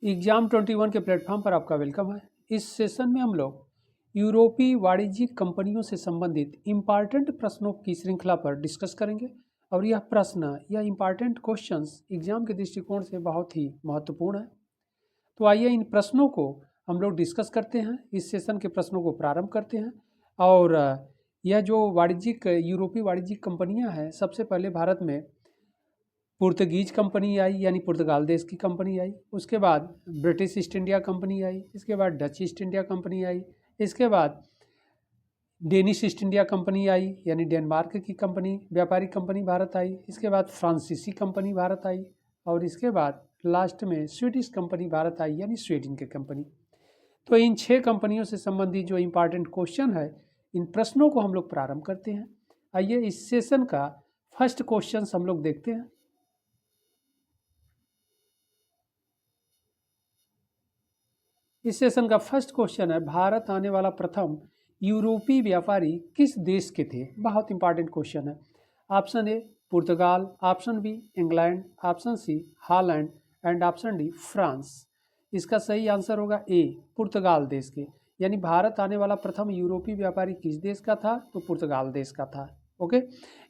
Exam 21 के platform पर आपका वेलकम है। इस सेशन में हम लोग यूरोपीय वाणिज्यिक कंपनियों से संबंधित इम्पॉर्टेंट प्रश्नों की श्रृंखला पर डिस्कस करेंगे और यह प्रश्न या इम्पॉर्टेंट क्वेश्चंस एग्जाम के दृष्टिकोण से बहुत ही महत्वपूर्ण है। तो आइए इन प्रश्नों को हम लोग डिस्कस करते हैं, इस सेशन के प्रश्नों को प्रारंभ करते हैं। और यह जो यूरोपीय वाणिज्यिक कंपनियां हैं, सबसे पहले भारत में पुर्तगीज कंपनी आई यानी पुर्तगाल देश की कंपनी आई। उसके बाद ब्रिटिश ईस्ट इंडिया कंपनी आई। इसके बाद डच ईस्ट इंडिया कंपनी आई। इसके बाद डेनिश ईस्ट इंडिया कंपनी आई यानी डेनमार्क की कंपनी, व्यापारिक कंपनी भारत आई। इसके बाद फ्रांसीसी कंपनी भारत आई और इसके बाद लास्ट में स्वीडिश कंपनी भारत आई यानी स्वीडन की कंपनी। तो इन 6 कंपनियों से संबंधित जो इम्पॉर्टेंट क्वेश्चन है, इन प्रश्नों को हम लोग प्रारंभ करते हैं। आइए इस सेशन का फर्स्ट क्वेश्चन हम लोग देखते हैं। इस सेशन का फर्स्ट क्वेश्चन है, भारत आने वाला प्रथम यूरोपीय व्यापारी किस देश के थे? बहुत इंपॉर्टेंट क्वेश्चन है। Option A Portugal, option B England, option C Holland and option D France. इसका सही आंसर होगा ए पुर्तगाल देश के। यानी भारत आने वाला प्रथम यूरोपीय व्यापारी किस देश का था? तो पुर्तगाल देश का था। ओके,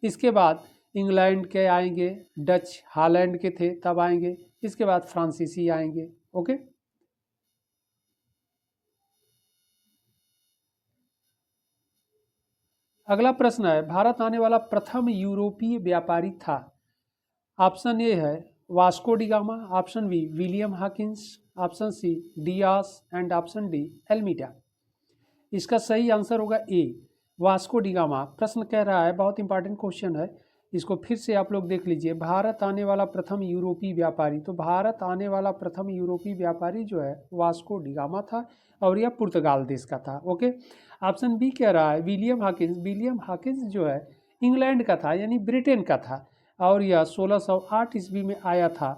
इसके बाद इंग्लैंड के आएंगे, डच हॉलैंड के थे तब आएंगे, इसके बाद फ्रांसीसी आएंगे। ओके, अगला प्रश्न है, भारत आने वाला प्रथम यूरोपीय व्यापारी था। ऑप्शन ए है Vasco da Gama, option B William Hawkins, option C Dias and option D Almeida. इसका सही आंसर होगा ए वास्को डी गामा। प्रश्न कह रहा है, बहुत इंपॉर्टेंट क्वेश्चन है, इसको फिर से आप लोग देख लीजिए। भारत आने वाला प्रथम यूरोपीय व्यापारी, तो भारत आने वाला प्रथम यूरोपीय व्यापारी जो है वास्को डी गामा था और यह पुर्तगाल देश का था। ओके, ऑप्शन बी कह रहा है विलियम हॉकिंस। विलियम हॉकिंस जो है इंग्लैंड का था यानी ब्रिटेन का था और यह 1608 ईस्वी में आया था।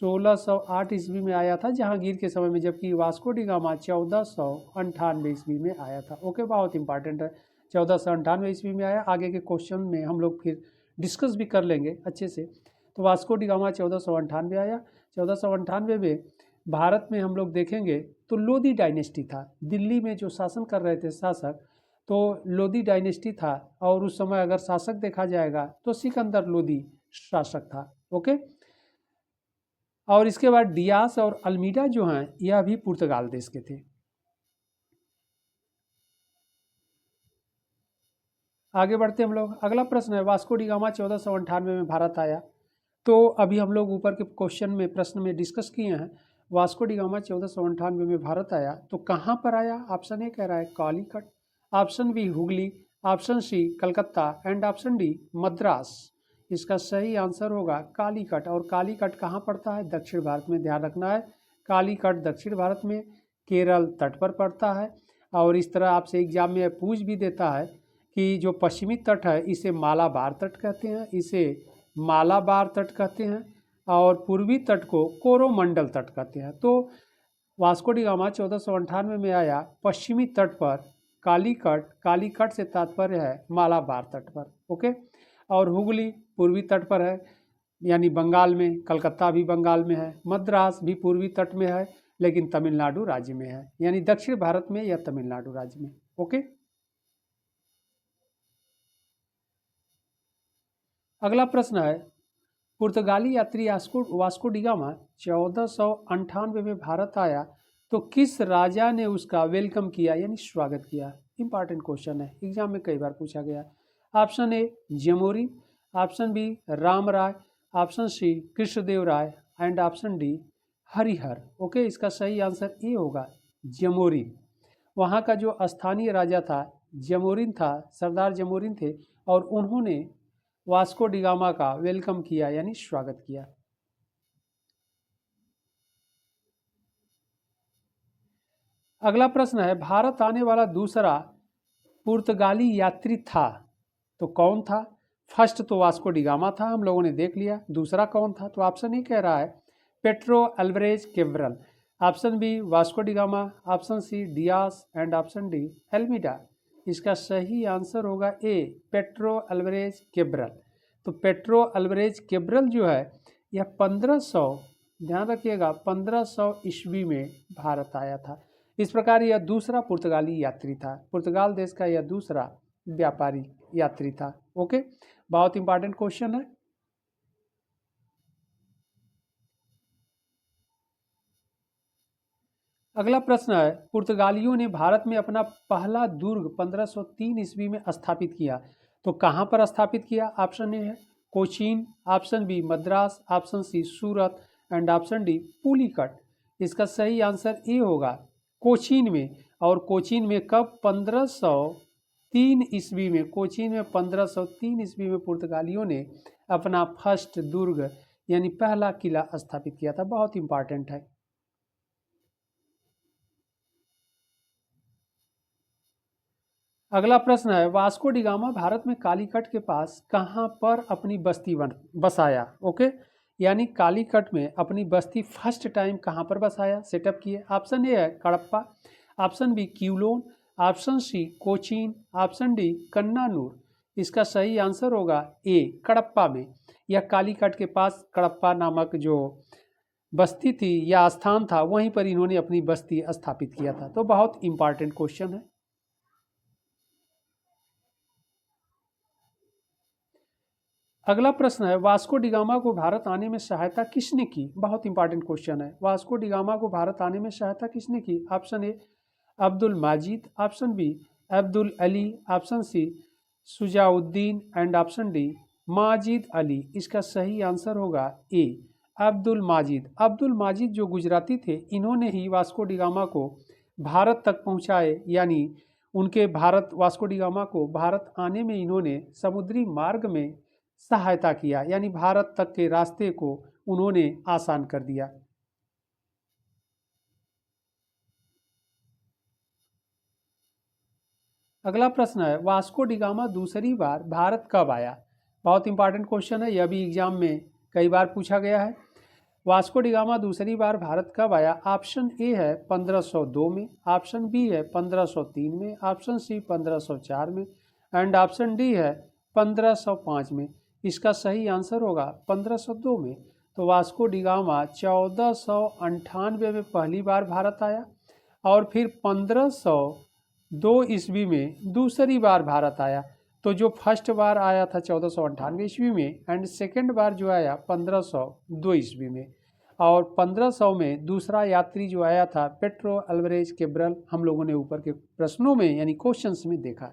1608 ईस्वी में आया था जहांगीर के समय में, जबकि वास्को डी गामा 1498 ईस्वी में आया था। ओके, बहुत इंपॉर्टेंट है, 1498 ईस्वी में आया। आगे के क्वेश्चन में हम लोग फिर डिस्कस भी कर लेंगे अच्छे से। तो वास्को डी गामा 1498 आया। 1498 में भारत में हम लोग देखेंगे तो लोधी डायनेस्टी था, दिल्ली में जो शासन कर रहे थे शासक, तो लोधी डायनेस्टी था। और उस समय अगर शासक देखा जाएगा तो सिकंदर लोधी शासक था। ओके, और इसके बाद डियास और अल्मीडा जो हैं यह भी पुर्तगाल देश के थे। आगे बढ़ते हम लोग, अगला प्रश्न है, वास्को डी गामा 1498 में भारत आया। तो अभी हम लोग ऊपर के क्वेश्चन में प्रश्न में डिस्कस किए हैं, वास्को डी गामा 1498 में भारत आया तो कहाँ पर आया? ऑप्शन ए कह रहा है Calicut, option B Hooghly, option C Calcutta and option D Madras. इसका सही आंसर होगा कालीकट। और कालीकट कहाँ पड़ता है? दक्षिण भारत में, ध्यान रखना है। कालीकट दक्षिण भारत में केरल तट पर पड़ता है। और इस तरह आपसे एग्जाम में पूछ भी देता है कि जो पश्चिमी तट है इसे मालाबार तट कहते हैं, इसे मालाबार तट कहते हैं, और पूर्वी तट को कोरोमंडल तट कहते हैं। तो वास्को डी गामा 1498 में आया पश्चिमी तट पर कालीकट, कालीकट से तात्पर्य है मालाबार तट पर। ओके, और हुगली पूर्वी तट पर है यानी बंगाल में, कलकत्ता भी बंगाल में है, मद्रास भी पूर्वी तट में है लेकिन तमिलनाडु राज्य में है, यानी दक्षिण भारत में या तमिलनाडु राज्य में। ओके, अगला प्रश्न है, पुर्तगाली यात्री वास्को डी गामा 1498 में भारत आया तो किस राजा ने उसका वेलकम किया यानी स्वागत किया? इंपॉर्टेंट क्वेश्चन है, एग्जाम में कई बार पूछा गया। Option A Zamorin, option B Rama Raya, option C Krishnadeva Raya and option D Harihara. Okay, इसका सही आंसर ए होगा जमोरिन। वहाँ का जो स्थानीय राजा था जमोरिन था, सरदार जमोरिन थे, और उन्होंने वास्को डी गामा का वेलकम किया यानी स्वागत किया। अगला प्रश्न है, भारत आने वाला दूसरा पुर्तगाली यात्री था तो कौन था? फर्स्ट तो वास्को डी गामा था, हम लोगों ने देख लिया। दूसरा कौन था? तो ऑप्शन ए कह रहा है Pedro Alvares Cabral, option B Vasco da Gama, option C Dias and option D Almeida. इसका सही आंसर होगा ए पेट्रो अल्वरेज कैब्रल। तो पेट्रो अल्वरेज कैब्रल जो है यह 1500 ध्यान रखिएगा 1500 ईस्वी में भारत आया था। इस प्रकार यह दूसरा पुर्तगाली यात्री था, पुर्तगाल देश का यह दूसरा व्यापारी यात्री था। ओके, बहुत इंपॉर्टेंट क्वेश्चन है। अगला प्रश्न है, पुर्तगालियों ने भारत में अपना पहला दुर्ग 1503 ईस्वी में स्थापित किया, तो कहां पर स्थापित किया? ऑप्शन ए है Cochin, option B Madras, option C Surat and option D Pulicat. इसका सही आंसर ए होगा कोचीन में। और कोचीन में कब? 1503 ईस्वी में। कोचीन में 1503 ईस्वी में पुर्तगालियों ने अपना फर्स्ट दुर्ग यानी पहला किला स्थापित किया था। बहुत इंपॉर्टेंट है। अगला प्रश्न है, वास्को डिगामा भारत में कालीकट के पास कहां पर अपनी बस्ती बसाया? ओके, यानी कालीकट में अपनी बस्ती फर्स्ट टाइम कहां पर बसाया, सेटअप किए? ऑप्शन ए है Kadapa, option B Quilon, option C Cochin, option D Cannanore. इसका सही आंसर होगा ए कडप्पा में। यह कालीकट के पास कडप्पा नामक जो बस्ती थी या स्थान था, वहीं पर इन्होंने अपनी बस्ती स्थापित किया था। तो बहुत इंपॉर्टेंट क्वेश्चन है। अगला प्रश्न है, वास्को डिगामा को भारत आने में सहायता किसने की? बहुत इंपॉर्टेंट क्वेश्चन है। वास्को डिगामा को भारत आने में सहायता किसने की? Option A Abdul Majid, option B Abdul Ali, option C Sujauddin and option D Majid Ali. इसका सही आंसर होगा ए अब्दुल माजिद। अब्दुल माजिद जो गुजराती थे, इन्होंने ही वास्को डिगामा को भारत तक पहुंचाए, यानी उनके वास्को डिगामा को भारत आने में इन्होंने समुद्री मार्ग में सहायता किया, यानी भारत तक के रास्ते को उन्होंने आसान कर दिया। अगला प्रश्न है, वास्को डिगामा दूसरी बार भारत कब आया? बहुत इंपॉर्टेंट क्वेश्चन है, यह भी एग्जाम में कई बार पूछा गया है। वास्को डिगामा दूसरी बार भारत कब आया? ऑप्शन ए है 1502 में, ऑप्शन बी है 1503 में, ऑप्शन सी 1504 में एंड ऑप्शन डी है 1505 में। इसका सही आंसर होगा 1502 में। तो वास्को डिगामा 1498 में पहली बार भारत आया और फिर 1502 ईस्वी में दूसरी बार भारत आया। तो जो फर्स्ट बार आया था 1498 ईस्वी में एंड सेकेंड बार जो आया 1502 ईस्वी में। और 1500 में दूसरा यात्री जो आया था पेट्रो अल्वारेज कैब्रल, हम लोगों ने ऊपर के प्रश्नों में यानी क्वेश्चंस में देखा।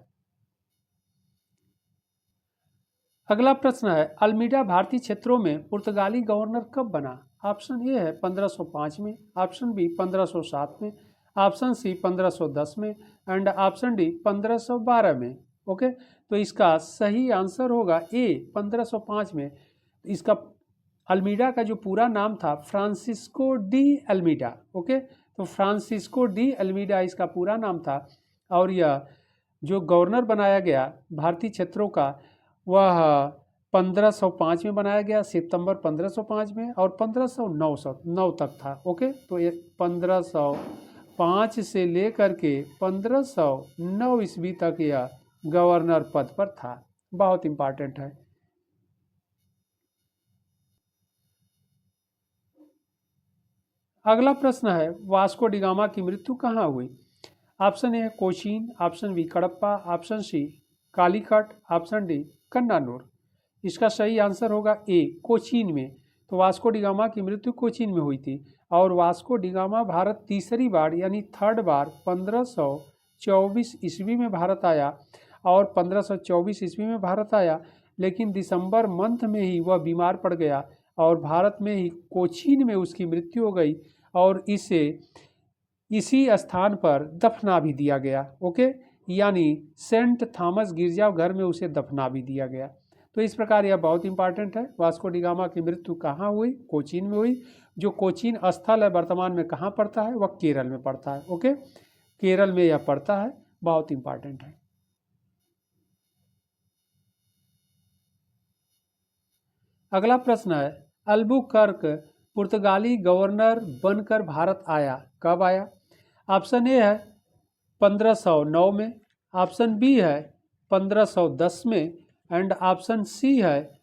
अगला प्रश्न है, अल्मीडा भारतीय क्षेत्रों में पुर्तगाली गवर्नर कब बना? ऑप्शन ए है 1505 में, ऑप्शन बी 1507 में, ऑप्शन सी 1510 में एंड ऑप्शन डी 1512 में। ओके, तो इसका सही आंसर होगा ए 1505 में। इसका अल्मीडा का जो पूरा नाम था फ्रांसिस्को डी अल्मीडा। ओके, तो फ्रांसिस्को डी अल्मीडा इसका पूरा नाम था और यह जो गवर्नर बनाया गया भारतीय क्षेत्रों का वह 1505 में बनाया गया, सितंबर 1505 में, और 1509 तक था। ओके, तो ये 1505 से लेकर के 1509 ईस्वी तक यह गवर्नर पद पर था। बहुत इंपॉर्टेंट है। अगला प्रश्न है, वास्को डिगामा की मृत्यु कहाँ हुई? ऑप्शन ए है Cochin, option B Kadapa, option C Calicut, option D Cannanore. इसका सही आंसर होगा ए कोचीन में। तो वास्को डिगामा की मृत्यु कोचीन में हुई थी और वास्को डिगामा भारत तीसरी बार यानी थर्ड बार 1524 ईस्वी में भारत आया और 1524 ईस्वी में भारत आया, लेकिन दिसंबर मंथ में ही वह बीमार पड़ गया और भारत में ही कोचीन में उसकी मृत्यु हो गई और इसे इसी स्थान पर दफना भी दिया गया। ओके, यानी सेंट थॉमस गिरजाघर में उसे दफना भी दिया गया। तो इस प्रकार यह बहुत इंपॉर्टेंट है। वास्को डिगामा की मृत्यु कहाँ हुई? कोचीन में हुई। जो कोचीन स्थल है वर्तमान में कहाँ पड़ता है? वह केरल में पड़ता है। ओके, केरल में यह पड़ता है। बहुत इंपॉर्टेंट है। अगला प्रश्न है, अल्बुकर्क पुर्तगाली गवर्नर बनकर भारत आया, कब आया? ऑप्शन ए है 1509 में, ऑप्शन बी है 1510 में एंड ऑप्शन सी है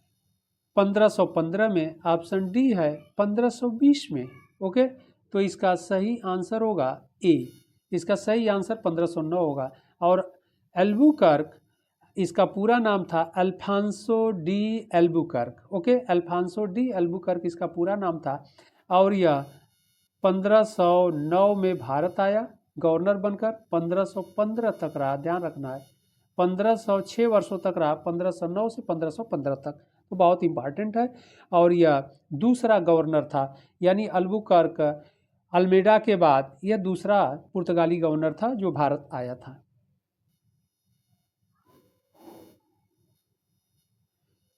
1515 में, ऑप्शन डी है 1520 में। ओके, तो इसका सही आंसर होगा ए। इसका सही आंसर 1509 होगा। और एल्बुकर्क, इसका पूरा नाम था Alfonso de Albuquerque. Okay, Alfonso de Albuquerque इसका पूरा नाम था। और यह 1509 में भारत आया गवर्नर बनकर, 1515 तक रहा, ध्यान रखना है। 1506 वर्षों तक रहा, 1509 से 1515 तक, तो बहुत इंपॉर्टेंट है। और यह दूसरा गवर्नर था, यानी अल्बुकर्क अल्मेडा के बाद यह दूसरा पुर्तगाली गवर्नर था जो भारत आया था।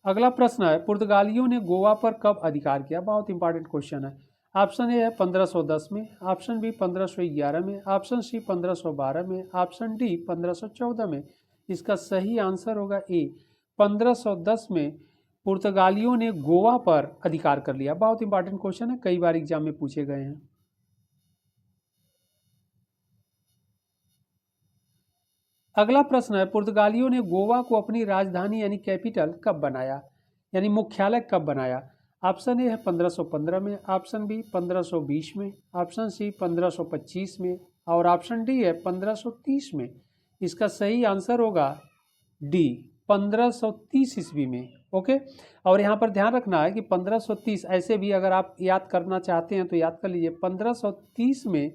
अगला प्रश्न है, पुर्तगालियों ने गोवा पर कब अधिकार किया? बहुत इंपॉर्टेंट क्वेश्चन है। ऑप्शन ए है 1510 में, ऑप्शन बी 1511 में, ऑप्शन सी 1512 में, ऑप्शन डी 1514 में। इसका सही आंसर होगा ए, 1510 में पुर्तगालियों ने गोवा पर अधिकार कर लिया। बहुत इंपॉर्टेंट क्वेश्चन है, कई बार एग्जाम में पूछे गए हैं। अगला प्रश्न है, पुर्तगालियों ने गोवा को अपनी राजधानी यानी कैपिटल कब बनाया, यानी मुख्यालय कब बनाया? ऑप्शन ए है 1515 में, ऑप्शन बी 1520 में, ऑप्शन सी 1525 में, और ऑप्शन डी है 1530 में। इसका सही आंसर होगा डी, 1530 ईस्वी में। ओके, और यहाँ पर ध्यान रखना है कि 1530 ऐसे भी अगर आप याद करना चाहते हैं तो याद कर लीजिए। 1530 में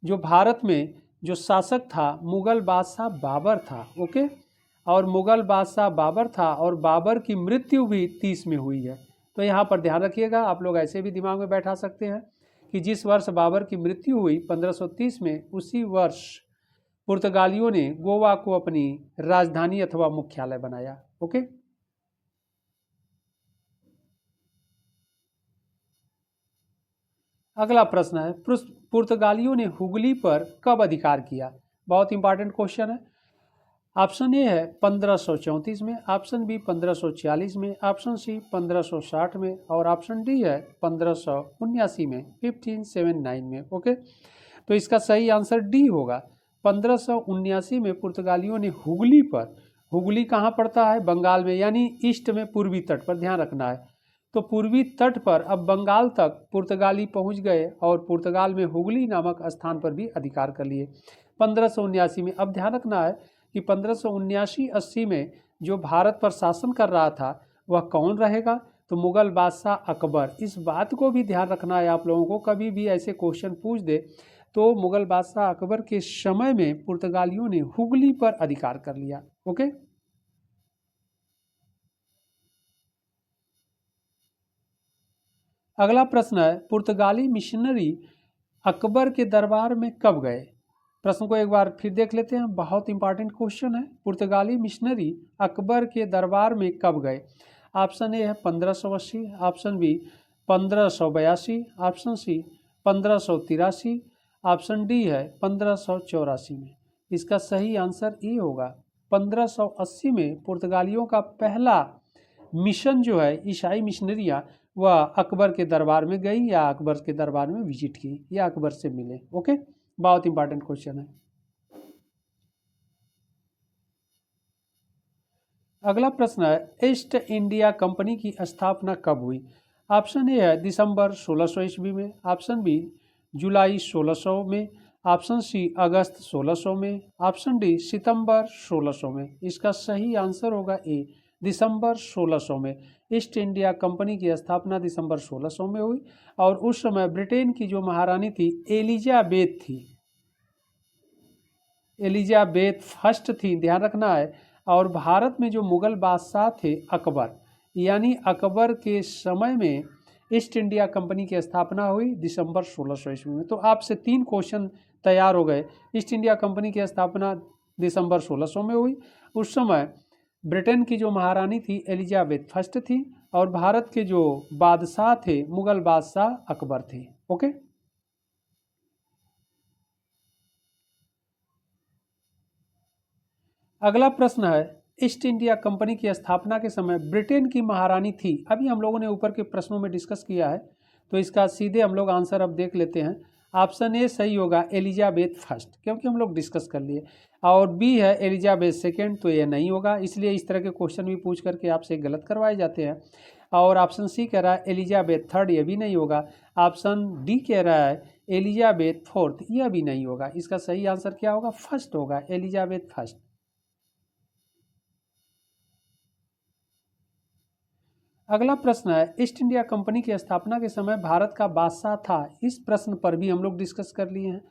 जो भारत में जो शासक था मुगल बादशाह बाबर था। ओके, और मुगल बादशाह बाबर था और बाबर की मृत्यु भी 30 में हुई है। तो यहाँ पर ध्यान रखिएगा, आप लोग ऐसे भी दिमाग में बैठा सकते हैं कि जिस वर्ष बाबर की मृत्यु हुई 1530 में, उसी वर्ष पुर्तगालियों ने गोवा को अपनी राजधानी अथवा मुख्यालय बनाया। ओके, अगला प्रश्न है, पुर्तगालियों ने हुगली पर कब अधिकार किया? बहुत इंपॉर्टेंट क्वेश्चन है। ऑप्शन ए है 1534 में, ऑप्शन बी 1540 में, ऑप्शन सी 1560 में, और ऑप्शन डी है 1579 में, 1579 में। ओके, तो इसका सही आंसर डी होगा। 1579 में पुर्तगालियों ने हुगली पर, हुगली कहाँ पड़ता है? बंगाल में, यानी ईस्ट में, पूर्वी तट पर, ध्यान रखना है। तो पूर्वी तट पर अब बंगाल तक पुर्तगाली पहुंच गए और पुर्तगाल में हुगली नामक स्थान पर भी अधिकार कर लिए 1579 में। अब ध्यान रखना है कि 1579-80 में जो भारत पर शासन कर रहा था वह कौन रहेगा? तो मुगल बादशाह अकबर। इस बात को भी ध्यान रखना है आप लोगों को, कभी भी ऐसे क्वेश्चन पूछ दे तो मुगल बादशाह अकबर के समय में पुर्तगालियों ने हुगली पर अधिकार कर लिया। ओके, अगला प्रश्न है, पुर्तगाली मिशनरी अकबर के दरबार में कब गए? प्रश्न को एक बार फिर देख लेते हैं, बहुत इंपॉर्टेंट क्वेश्चन है। पुर्तगाली मिशनरी अकबर के दरबार में कब गए? ऑप्शन ए है 1580, option B 1582, option C 1583, option D है 1584 में। इसका सही आंसर ए होगा। 1580 में पुर्तगालियों का पहला मिशन जो है, ईसाई मिशनरियाँ, वह अकबर के दरबार में गई या अकबर के दरबार में विजिट की या अकबर से मिले। ओके, बहुत इंपॉर्टेंट क्वेश्चन है। अगला प्रश्न है, ईस्ट इंडिया कंपनी की स्थापना कब हुई? ऑप्शन ए है दिसंबर 1600 ईस्वी में, ऑप्शन बी जुलाई 1600 में, ऑप्शन सी अगस्त 1600 में, ऑप्शन डी सितंबर 1600 में। इसका सही आंसर होगा ए, दिसंबर 1600 में। ईस्ट इंडिया कंपनी की स्थापना दिसंबर 1600 में हुई और उस समय ब्रिटेन की जो महारानी थी एलिजाबेथ थी, एलिजाबेथ फर्स्ट थी, ध्यान रखना है। और भारत में जो मुगल बादशाह थे अकबर, यानी अकबर के समय में ईस्ट इंडिया कंपनी की स्थापना हुई दिसंबर 1600 ईस्वी में। तो आपसे 3 क्वेश्चन तैयार हो गए। ईस्ट इंडिया कंपनी की स्थापना दिसंबर 1600 में हुई, उस समय ब्रिटेन की जो महारानी थी एलिजाबेथ फर्स्ट थी और भारत के जो बादशाह थे मुगल बादशाह अकबर थे। ओके, अगला प्रश्न है, ईस्ट इंडिया कंपनी की स्थापना के समय ब्रिटेन की महारानी थी, अभी हम लोगों ने ऊपर के प्रश्नों में डिस्कस किया है, तो इसका सीधे हम लोग आंसर अब देख लेते हैं। ऑप्शन ए सही होगा, एलिजाबेथ फर्स्ट, क्योंकि हम लोग डिस्कस कर लिए। और बी है एलिजाबेथ सेकेंड, तो ये नहीं होगा, इसलिए इस तरह के क्वेश्चन भी पूछ करके आपसे गलत करवाए जाते हैं। और ऑप्शन सी कह रहा है एलिजाबेथ थर्ड, ये भी नहीं होगा। ऑप्शन डी कह रहा है एलिजाबेथ फोर्थ, यह भी नहीं होगा। इसका सही आंसर क्या होगा? फर्स्ट होगा, एलिजाबेथ फर्स्ट। अगला प्रश्न है ईस्ट इंडिया कंपनी की स्थापना के समय भारत का बादशाह था। इस प्रश्न पर भी हम लोग डिस्कस कर लिए हैं।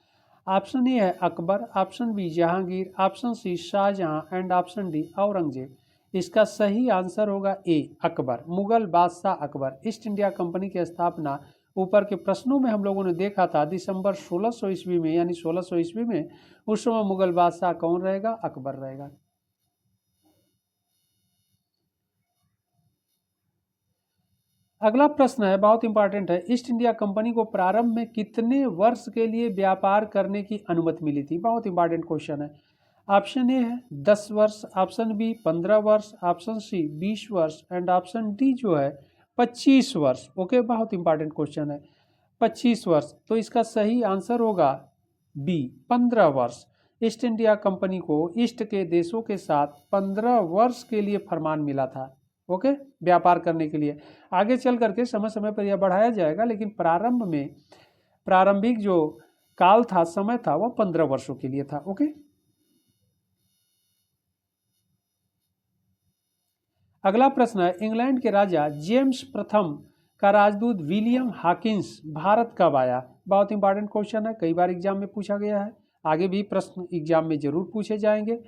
ऑप्शन ए है Akbar, option B Jahangir, option C Shahjahan and option D Aurangzeb. इसका सही आंसर होगा ए अकबर, मुगल बादशाह अकबर। ईस्ट इंडिया कंपनी की स्थापना ऊपर के प्रश्नों में हम लोगों ने देखा था दिसंबर 1600 ईस्वी में, यानी 1600 ईस्वी में। उस समय मुगल बादशाह कौन रहेगा? अकबर रहेगा। अगला प्रश्न है, बहुत इंपॉर्टेंट है। ईस्ट इंडिया कंपनी को प्रारंभ में कितने वर्ष के लिए व्यापार करने की अनुमति मिली थी? बहुत इंपॉर्टेंट क्वेश्चन है। ऑप्शन ए है 10 वर्ष, ऑप्शन बी 15 वर्ष, ऑप्शन सी 20 वर्ष एंड ऑप्शन डी जो है 25 वर्ष। ओके, बहुत इंपॉर्टेंट क्वेश्चन है, 25 वर्ष। तो इसका सही आंसर होगा बी 15 वर्ष। ईस्ट इंडिया कंपनी को ईस्ट के देशों के साथ 15 वर्ष के लिए फरमान मिला था। ओके, व्यापार करने के लिए। आगे चल करके समय समय पर यह बढ़ाया जाएगा, लेकिन प्रारंभ में प्रारंभिक जो काल था, समय था, वह 15 वर्षों के लिए था। ओके, अगला प्रश्न है, इंग्लैंड के राजा जेम्स प्रथम का राजदूत विलियम हॉकिंस भारत कब आया? बहुत इंपॉर्टेंट क्वेश्चन है, कई बार एग्जाम में पूछा गया है, आगे भी प्रश्न एग्जाम में जरूर पूछे जाएंगे।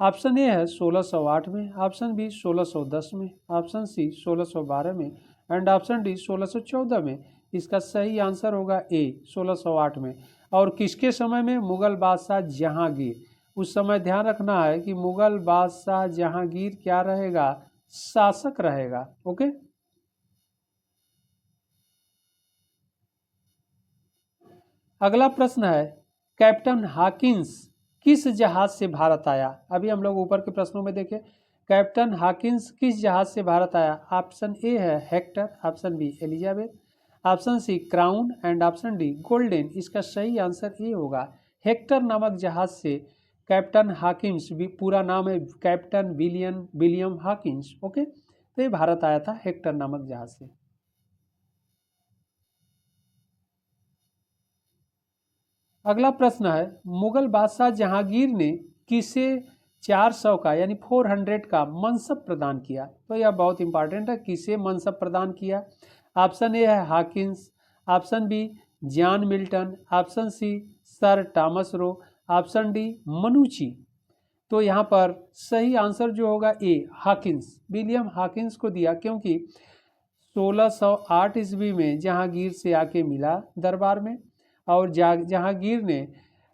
ऑप्शन ए है 1608 में, ऑप्शन बी 1610 में, ऑप्शन सी 1612 में एंड ऑप्शन डी 1614 में। इसका सही आंसर होगा ए 1608 में। और किसके समय में? मुगल बादशाह जहांगीर। उस समय ध्यान रखना है कि मुगल बादशाह जहांगीर क्या रहेगा? शासक रहेगा। ओके, अगला प्रश्न है, कैप्टन हॉकिंस किस जहाज से भारत आया? अभी हम लोग ऊपर के प्रश्नों में देखें, कैप्टन हॉकिंस किस जहाज से भारत आया? ऑप्शन ए है Hector, option B Elizabeth, option C crown and option D golden. इसका सही आंसर ए होगा, हेक्टर नामक जहाज से कैप्टन हॉकिंस, पूरा नाम है कैप्टन विलियम हॉकिंस। ओके, तो ये भारत आया था हेक्टर नामक जहाज से। अगला प्रश्न है, मुगल बादशाह जहांगीर ने किसे 400 का यानी 400 का मनसब प्रदान किया? तो यह बहुत इंपॉर्टेंट है, किसे मनसब प्रदान किया? ऑप्शन ए है Hawkins, option B John Milton, option C sir Thomas Roe, option D Manucci. तो यहाँ पर सही आंसर जो होगा ए हॉकिंस, विलियम हॉकिंस को दिया, क्योंकि 1608 ईस्वी में जहांगीर से आके मिला दरबार में और जहांगीर ने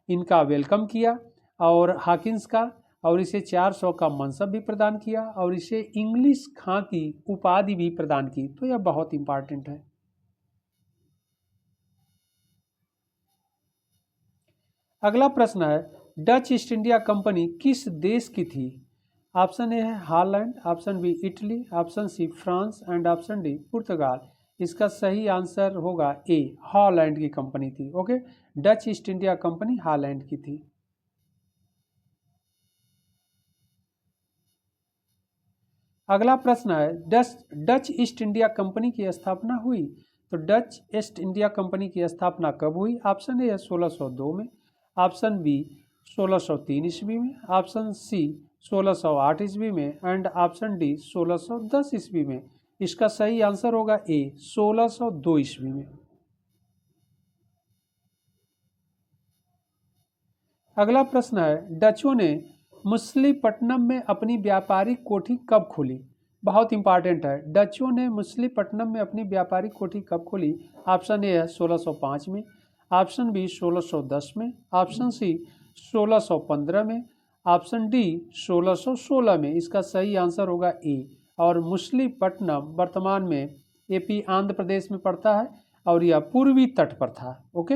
इनका वेलकम किया और हॉकिंस का, और इसे 400 का मनसब भी प्रदान किया और इसे इंग्लिश खां की उपाधि भी प्रदान की। तो यह बहुत इंपॉर्टेंट है। अगला प्रश्न है, डच ईस्ट इंडिया कंपनी किस देश की थी? ऑप्शन ए है Holland, option B Italy, option C France and option D Portugal. इसका सही आंसर होगा ए हॉलैंड की कंपनी थी। Okay, Dutch East India Company Holland की थी। अगला प्रश्न है, डच ईस्ट इंडिया कंपनी की स्थापना हुई? तो डच ईस्ट इंडिया कंपनी की स्थापना कब हुई? ऑप्शन ए है 1602 में, ऑप्शन बी 1603 ईस्वी में, ऑप्शन सी 1608 ईस्वी में एंड ऑप्शन डी 1610 ईस्वी में। इसका सही आंसर होगा ए 1602 ईस्वी में। अगला प्रश्न है, डचों ने मछलीपट्टनम में अपनी व्यापारिक कोठी कब खोली? बहुत इंपॉर्टेंट है, डचों ने मछलीपट्टनम में अपनी व्यापारिक कोठी कब खोली? ऑप्शन ए है 1605 में, ऑप्शन बी 1610 में, ऑप्शन सी 1615 में, ऑप्शन डी 1616 में। इसका सही आंसर होगा ए। और मछलीपट्टनम वर्तमान में एपी आंध्र प्रदेश में पड़ता है और यह पूर्वी तट पर था। ओके,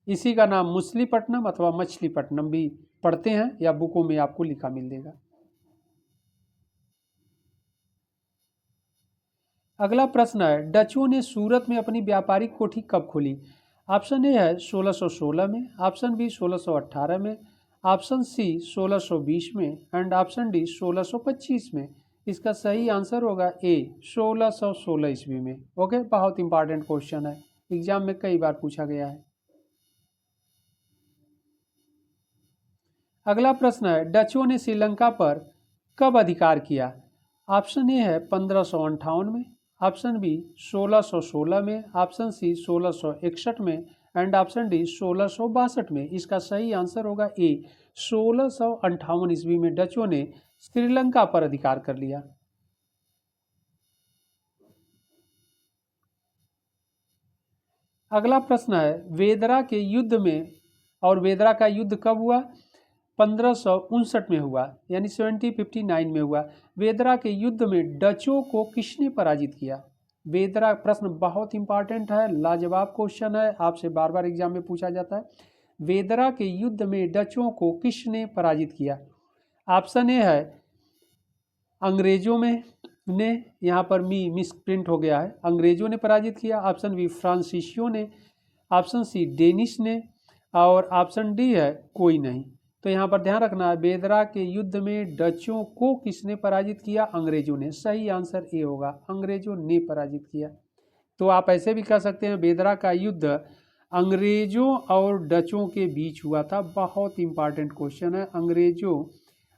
इसी का नाम मछलीपट्टनम अथवा मछलीपट्टनम भी पढ़ते हैं या बुकों में आपको लिखा मिल देगा। अगला प्रश्न है, डचों ने सूरत में अपनी व्यापारिक कोठी कब खोली? ऑप्शन ए है 1616 में, ऑप्शन बी 1618 में, ऑप्शन सी 1620 में एंड ऑप्शन डी 1625 में। इसका सही आंसर होगा ए 1616 ईस्वी में। ओके, बहुत इंपॉर्टेंट क्वेश्चन है, एग्जाम में कई बार पूछा गया है। अगला प्रश्न है, डचों ने श्रीलंका पर कब अधिकार किया? ऑप्शन ए है 1558 में, ऑप्शन बी 1616 में, ऑप्शन सी 1661 में एंड ऑप्शन डी 1662 में। इसका सही आंसर होगा ए 1658 ईस्वी में डचों ने श्रीलंका पर अधिकार कर लिया। अगला प्रश्न है, वेदरा के युद्ध में, और वेदरा का युद्ध कब हुआ? 1559 में हुआ, यानी 1759 में हुआ। वेदरा के युद्ध में डचों को किसने पराजित किया? वेदरा, प्रश्न बहुत इंपॉर्टेंट है, लाजवाब क्वेश्चन है, आपसे बार बार एग्जाम में पूछा जाता है। वेदरा के युद्ध में डचों को किसने पराजित किया? ऑप्शन ए है अंग्रेजों में ने, यहाँ पर मिस प्रिंट हो गया है, अंग्रेजों ने पराजित किया। ऑप्शन बी फ्रांसीसियों ने, ऑप्शन सी डेनिश ने, और ऑप्शन डी है कोई नहीं। तो यहाँ पर ध्यान रखना है, बेदरा के युद्ध में डचों को किसने पराजित किया? अंग्रेजों ने। सही आंसर ए होगा, अंग्रेजों ने पराजित किया। तो आप ऐसे भी कह सकते हैं, बेदरा का युद्ध अंग्रेजों और डचों के बीच हुआ था। बहुत इंपॉर्टेंट क्वेश्चन है, अंग्रेजों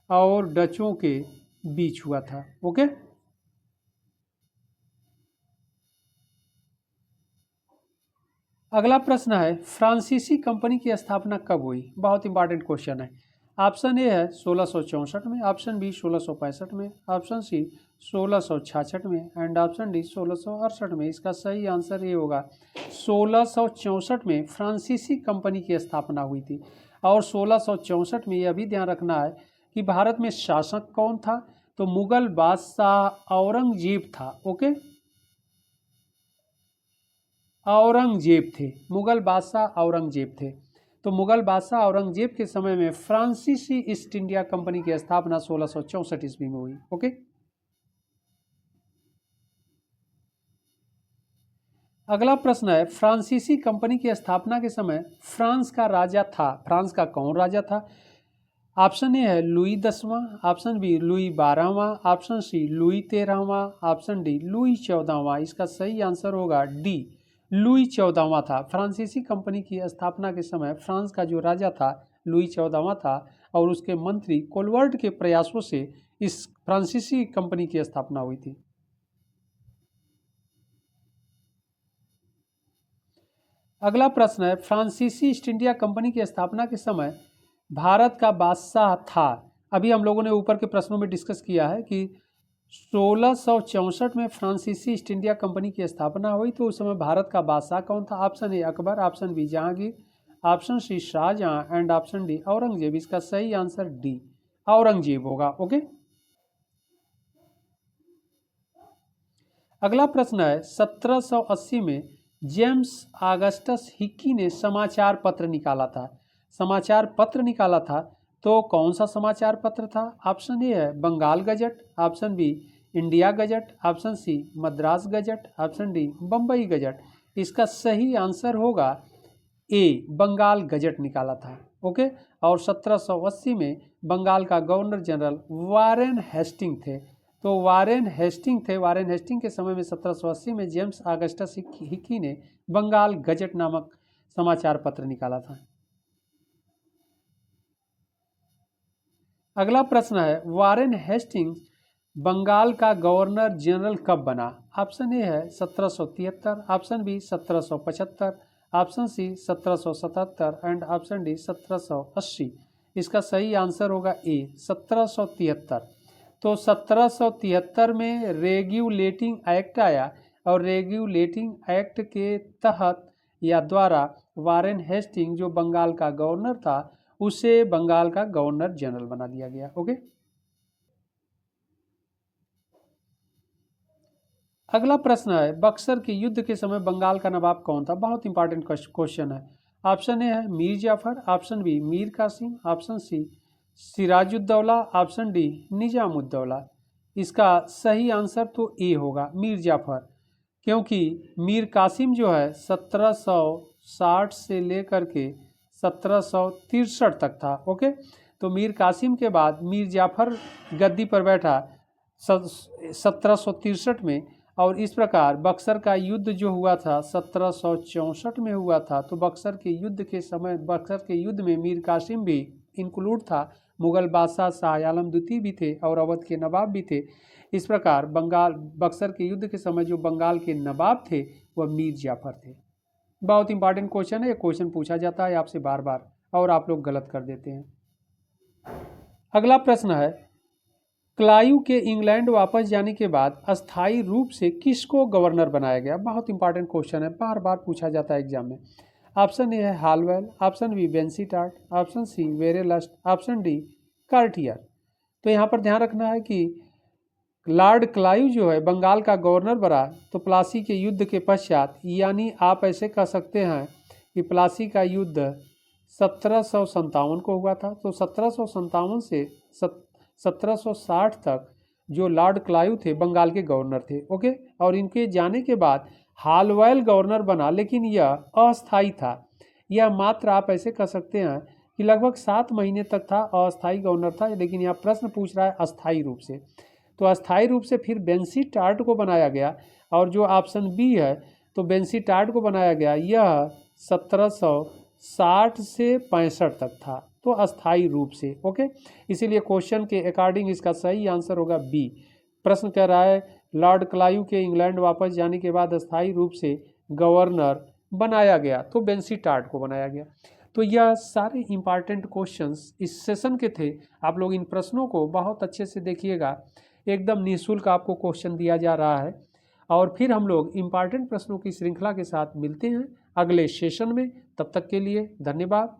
और डचों के बीच हुआ था। ओके, अगला प्रश्न है, फ्रांसीसी कंपनी की स्थापना कब हुई? बहुत इंपॉर्टेंट क्वेश्चन है। ऑप्शन ए है 1664 में, ऑप्शन बी 1665 में, ऑप्शन सी 1666 में एंड ऑप्शन डी 1668 में। इसका सही आंसर ये होगा 1664 में फ्रांसीसी कंपनी की स्थापना हुई थी। और 1664 में यह भी ध्यान रखना है कि भारत में शासक कौन था? तो मुगल बादशाह औरंगजेब था। ओके, औरंगजेब थे, मुगल बादशाह औरंगजेब थे। तो मुगल बादशाह औरंगजेब के समय में फ्रांसीसी ईस्ट इंडिया कंपनी की स्थापना 1664 ईस्वी में हुई। ओके, अगला प्रश्न है, फ्रांसीसी कंपनी की स्थापना के समय फ्रांस का राजा था, फ्रांस का कौन राजा था? ऑप्शन ए है लुई 10वां, ऑप्शन बी लुई 12वां, ऑप्शन सी लुई 13वां, ऑप्शन डी लुई 14वां। इसका सही आंसर होगा डी लुई 14वां था। फ्रांसीसी कंपनी की स्थापना के समय फ्रांस का जो राजा था लुई 14वां था, और उसके मंत्री कोलवर्ट के प्रयासों से इस फ्रांसीसी कंपनी की स्थापना हुई थी। अगला प्रश्न है, फ्रांसीसी ईस्ट इंडिया कंपनी की स्थापना के समय भारत का बादशाह था। अभी हम लोगों ने ऊपर के प्रश्नों में डिस्कस किया है कि 1664 में फ्रांसीसी ईस्ट इंडिया कंपनी की स्थापना हुई, तो उस समय भारत का बादशाह कौन था? Option A Akbar, option B Jahangir, option C Shahjahan and option D Aurangzeb. इसका सही आंसर डी औरंगजेब होगा। ओके, अगला प्रश्न है, 1780 में जेम्स ऑगस्टस हिक्की ने समाचार पत्र निकाला था। समाचार पत्र निकाला था, तो कौन सा समाचार पत्र था? ऑप्शन ए है Bengal gazette, option B India gazette, option C Madras gazette, option D Bombay gazette. इसका सही आंसर होगा ए बंगाल गजट निकाला था। ओके, और 1780 में बंगाल का गवर्नर जनरल वारेन हेस्टिंग थे। तो वारेन हेस्टिंग थे, वारेन हेस्टिंग के समय में 1780 में जेम्स ऑगस्टस हिक्की ने बंगाल गजट नामक समाचार पत्र निकाला था। अगला प्रश्न है, वारेन हेस्टिंग्स बंगाल का गवर्नर जनरल कब बना? ऑप्शन ए है 1773, option B 1775, option C 1777 and option D 1780। इसका सही आंसर होगा ए 1773। तो 1773 में रेगुलेटिंग एक्ट आया, और रेगुलेटिंग एक्ट के तहत या द्वारा वारेन हेस्टिंग जो बंगाल का गवर्नर था, उसे बंगाल का गवर्नर जनरल बना दिया गया। ओके, अगला प्रश्न है, बक्सर के युद्ध के समय बंगाल का नवाब कौन था? बहुत इंपॉर्टेंट क्वेश्चन है। ऑप्शन ए है Mir Jafar, option B Mir Qasim, option C Sirajuddaula, option D Nizamuddaula. इसका सही आंसर तो ए होगा मीर जाफर, क्योंकि मीर कासिम जो है 1760 से लेकर के 1763 तक था। ओके, तो मीर कासिम के बाद मीर जाफर गद्दी पर बैठा 1763 में, और इस प्रकार बक्सर का युद्ध जो हुआ था 1764 में हुआ था। तो बक्सर के युद्ध के समय, बक्सर के युद्ध में मीर कासिम भी इंक्लूड था, मुगल बादशाह शाह आलम द्वितीय भी थे और अवध के नवाब भी थे। इस प्रकार बक्सर के युद्ध के समय जो बंगाल के नवाब थे वह मीर जाफर थे। बहुत इंपॉर्टेंट क्वेश्चन है, ये क्वेश्चन पूछा जाता है आपसे बार बार और आप लोग गलत कर देते हैं। अगला प्रश्न है, क्लाइव के इंग्लैंड वापस जाने के बाद अस्थायी रूप से किसको गवर्नर बनाया गया? बहुत इंपॉर्टेंट क्वेश्चन है, बार बार पूछा जाता है एग्जाम में। ऑप्शन ए है Holwell, option B Vansittart, option C Verelst, option D Cartier. तो यहाँ पर ध्यान रखना है कि लॉर्ड क्लाइव जो है बंगाल का गवर्नर बना तो प्लासी के युद्ध के पश्चात, यानी आप ऐसे कह सकते हैं कि प्लासी का युद्ध 1757 को हुआ था। तो 1757 से 1760 तक जो लॉर्ड क्लाइव थे बंगाल के गवर्नर थे। ओके, और इनके जाने के बाद हालवेल गवर्नर बना, लेकिन यह अस्थायी था। यह मात्र आप ऐसे कह सकते हैं कि लगभग 7 महीने तक था, अस्थायी गवर्नर था। लेकिन यहाँ प्रश्न पूछ रहा है अस्थायी रूप से, तो अस्थायी रूप से फिर वेंसीटार्ट को बनाया गया। और जो ऑप्शन बी है तो वेंसीटार्ट को बनाया गया, यह 1760 से 65 तक था, तो अस्थायी रूप से। ओके, इसीलिए क्वेश्चन के अकॉर्डिंग इसका सही आंसर होगा बी। प्रश्न कह रहा है लॉर्ड क्लाइव के इंग्लैंड वापस जाने के बाद अस्थायी रूप से गवर्नर बनाया गया, तो वेंसीटार्ट को बनाया गया। तो यह सारे इंपॉर्टेंट क्वेश्चंस इस सेशन के थे। आप लोग इन प्रश्नों को बहुत अच्छे से देखिएगा, एकदम निःशुल्क आपको क्वेश्चन दिया जा रहा है। और फिर हम लोग इंपॉर्टेंट प्रश्नों की श्रृंखला के साथ मिलते हैं अगले सेशन में। तब तक के लिए धन्यवाद।